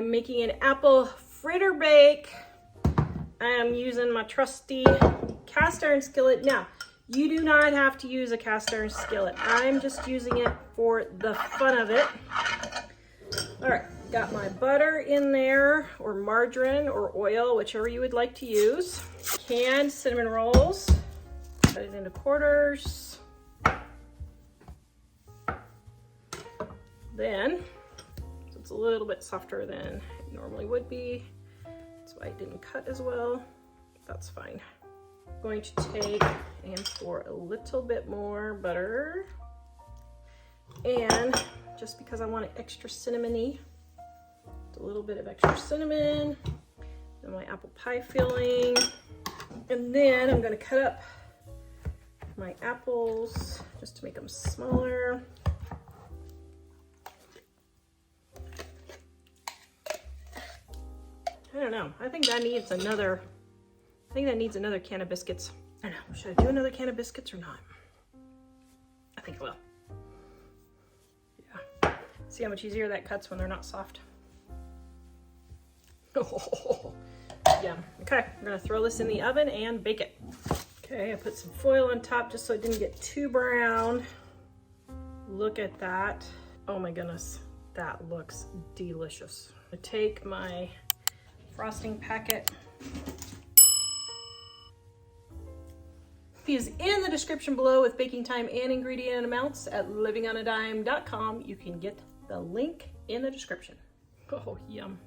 I'm making an apple fritter bake. I am using my trusty cast iron skillet. Now, you do not have to use a cast iron skillet. I'm just using it for the fun of it. All right, got my butter in there, or margarine or oil, whichever you would like to use. Canned cinnamon rolls, cut it into quarters. Then, so it's a little bit softer than it normally would be. That's why it didn't cut as well. That's fine. I'm going to take and pour a little bit more butter. And just because I want it extra cinnamony, a little bit of extra cinnamon, and my apple pie filling. And then I'm gonna cut up my apples just to make them smaller. I don't know, I think that needs another can of biscuits. I don't know, should I do another can of biscuits or not? I think I will. Yeah, see how much easier that cuts when they're not soft? Oh, yeah. Okay, I'm gonna throw this in the oven and bake it. Okay, I put some foil on top just so it didn't get too brown. Look at that. Oh my goodness, that looks delicious. I take my frosting packet. Is in the description below with baking time and ingredient amounts at livingonadime.com. You can get the link in the description. Oh, yum.